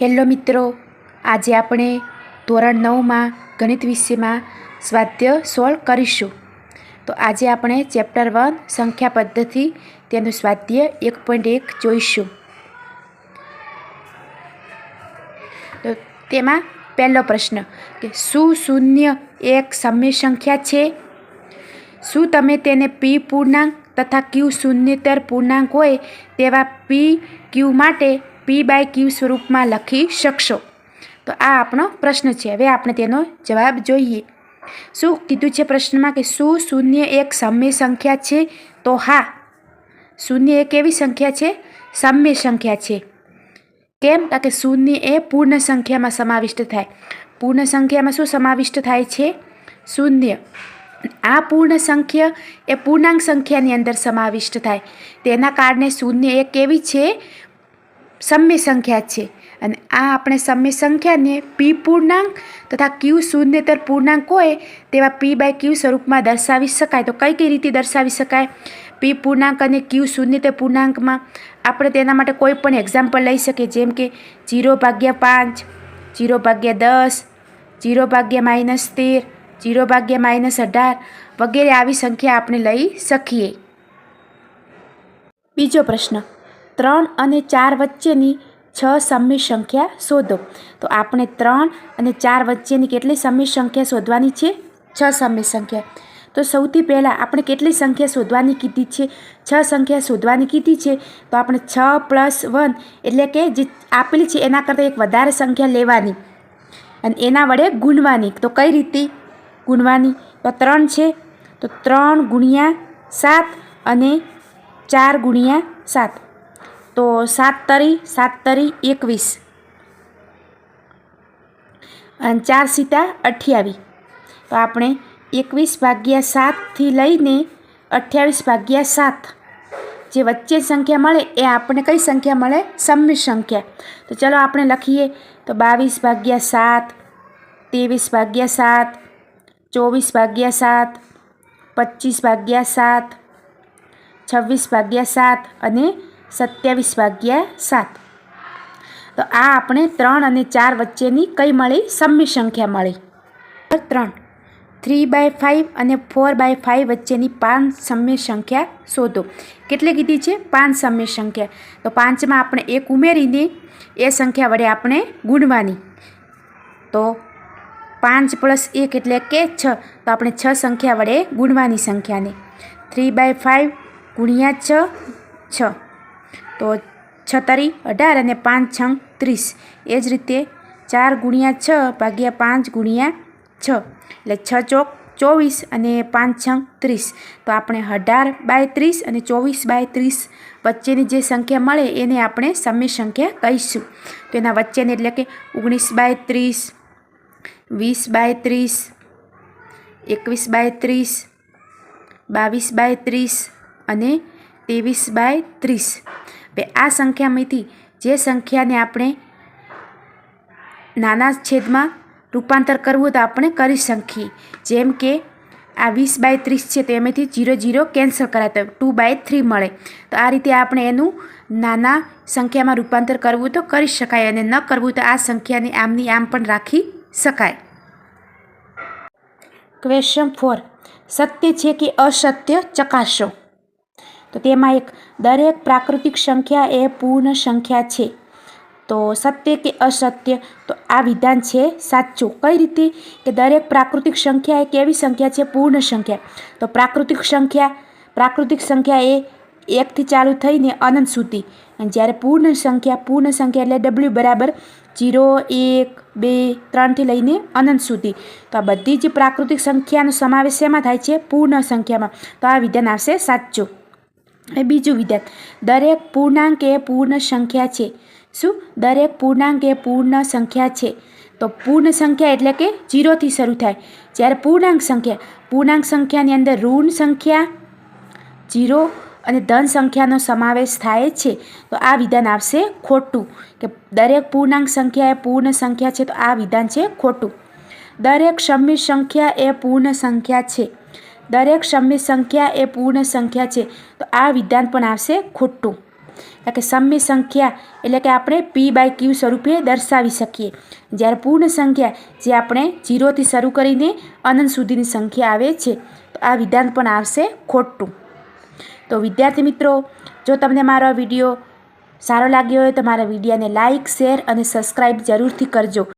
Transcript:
Hello મિત્રો, આજે આપણે ધોરણ 9માં ગણિત વિષયમાં સ્વાધ્યાય 16 કરીશું. તો આજે આપણે ચેપ્ટર 1 સંખ્યા પદ્ધતિ તેનું સ્વાધ્યાય 1.1 જોઈશું. તો તેમાં પહેલો પ્રશ્ન કે શું શૂન્ય એક સમય સંખ્યા છે? શું તમે તેને પી પૂર્ણાંક તથા ક્યુ શૂન્યેતર પૂર્ણાંક હોય તેવા પી ક્યુ માટે P/Q સ્વરૂપમાં લખી શકશો? તો આ આપણો પ્રશ્ન છે. હવે આપણે તેનો જવાબ જોઈએ. શું કીધું છે પ્રશ્નમાં કે શું શૂન્ય એક સમય સંખ્યા છે? તો હા, શૂન્ય એક એવી સંખ્યા છે, સમય સંખ્યા છે. કેમ? કે શૂન્ય એ પૂર્ણ સંખ્યામાં સમાવિષ્ટ થાય. પૂર્ણ સંખ્યામાં શું સમાવિષ્ટ થાય છે? શૂન્ય. આ પૂર્ણ સંખ્યા એ પૂર્ણાંક સંખ્યાની અંદર સમાવિષ્ટ થાય. તેના કારણે શૂન્ય એક એવી છે, સમય સંખ્યા છે. અને આ આપણે સમય સંખ્યાને પી પૂર્ણાંક તથા ક્યુ શૂન્યેતર પૂર્ણાંક હોય તેવા P/Q સ્વરૂપમાં દર્શાવી શકાય. તો કઈ રીતે દર્શાવી શકાય? પી પૂર્ણાંક અને ક્યુ શૂન્યેતર પૂર્ણાંકમાં આપણે તેના માટે કોઈ પણ એક્ઝામ્પલ લઈ શકીએ, જેમ કે 0/5, 0/10, 0/-13, 0/-18 વગેરે આવી સંખ્યા આપણે લઈ શકીએ. બીજો પ્રશ્ન, 3 અને 4 વચ્ચેની 6 સમય સંખ્યા શોધો. તો આપણે 3 અને 4 વચ્ચેની કેટલી સમય સંખ્યા શોધવાની છે? 6 સમય સંખ્યા. તો સૌથી પહેલાં આપણે કેટલી સંખ્યા શોધવાની કીધી છે? 6 સંખ્યા શોધવાની કીધી છે. તો આપણે 6 + 1 એટલે કે જે આપેલી છે એના કરતાં એક વધારે સંખ્યા લેવાની અને એના વડે ગુણવાની. તો કઈ રીતે ગુણવાની? તો 3 છે તો 3 × 7 અને 4 × 7. તો 7 તરી 21 અને 4 સીતા 28. તો આપણે 21/7 લઈને 28/7 જે વચ્ચે સંખ્યા મળે એ આપણને કઈ સંખ્યા મળે? સમય સંખ્યા. તો ચલો આપણે લખીએ. તો 22/7, 23/7, 24/7, 25/7, 26/7 અને 27/7. તો આ આપણે 3 અને 4 વચ્ચેની કઈ મળી? સમય સંખ્યા મળી. 3 3/5 અને 4/5 વચ્ચેની 5 સમય સંખ્યા શોધો. કેટલી કીધી છે? 5 સમય સંખ્યા. તો 5માં આપણે 1 ઉમેરીને એ સંખ્યા વડે આપણે ગુણવાની. તો 5 + 1 એટલે કે 6. તો આપણે 6 સંખ્યા વડે ગુણવાની સંખ્યાને. 3/5 × 6 6. તો 6 તરી 18 અને 5 છંગ 30. એ જ રીતે 4 × 6 / 5 × 6 એટલે 6 ચોક 24 અને 5 છંગ 30. તો આપણે 18/30 અને 24/30 વચ્ચેની જે સંખ્યા મળે એને આપણે સમય સંખ્યા કહીશું. તો એના વચ્ચેની એટલે કે 19/30, 20/30, 21/30, 22/30 અને 23/30. હવે આ સંખ્યામાંથી જે સંખ્યાને આપણે નાના છેદમાં રૂપાંતર કરવું તો આપણે કરી શકીએ. જેમ કે આ 20/30 છે તો એમાંથી 0 0 કેન્સલ કરાય તો 2/3 મળે. તો આ રીતે આપણે એનું નાના સંખ્યામાં રૂપાંતર કરવું તો કરી શકાય અને ન કરવું તો આ સંખ્યાને આમની આમ પણ રાખી શકાય. ક્વેશ્ચન 4, સત્ય છે કે અસત્ય ચકાસો. તો તેમાં એક, દરેક પ્રાકૃતિક સંખ્યા એ પૂર્ણ સંખ્યા છે. તો સત્ય કે અસત્ય? તો આ વિધાન છે સાચું. કઈ રીતે? કે દરેક પ્રાકૃતિક સંખ્યા એ કેવી સંખ્યા છે? પૂર્ણ સંખ્યા. તો પ્રાકૃતિક સંખ્યા એ 1 થી ચાલુ થઈને અનંત સુધી. અને જ્યારે પૂર્ણ સંખ્યા એટલે W બરાબર 0, 1, 2, 3 થી લઈને અનંત સુધી. તો આ બધી જ પ્રાકૃતિક સંખ્યાનો સમાવેશ શેમાં થાય છે? પૂર્ણ સંખ્યામાં. તો આ વિધાન આવશે સાચું. એ બીજું વિધાન, દરેક પૂર્ણાંક એ પૂર્ણ સંખ્યા છે. શું? દરેક પૂર્ણાંક એ પૂર્ણ સંખ્યા છે. તો પૂર્ણ સંખ્યા એટલે કે 0 થી શરૂ થાય. જ્યારે પૂર્ણાંક સંખ્યાની અંદર ઋણ સંખ્યા, 0 અને ધન સંખ્યાનો સમાવેશ થાય છે. તો આ વિધાન આવશે ખોટું. કે દરેક પૂર્ણાંક સંખ્યા એ પૂર્ણ સંખ્યા છે. તો આ વિધાન છે ખોટું. દરેક સમય સંખ્યા એ પૂર્ણ સંખ્યા છે. દરેક સમય સંખ્યા એ પૂર્ણ સંખ્યા છે. તો આ વિધાન પણ આવશે ખોટું. કારણ કે સમય સંખ્યા એટલે કે આપણે p/q સ્વરૂપે દર્શાવી શકીએ. જ્યારે પૂર્ણ સંખ્યા જે આપણે 0થી શરૂ કરીને અનંત સુધીની સંખ્યા આવે છે, તો આ વિધાન પણ આવશે ખોટું. તો વિદ્યાર્થી મિત્રો, જો તમને મારો વિડીયો સારો લાગ્યો હોય તો મારા વિડીયોને લાઇક, શેર અને સબસ્ક્રાઈબ જરૂરથી કરજો.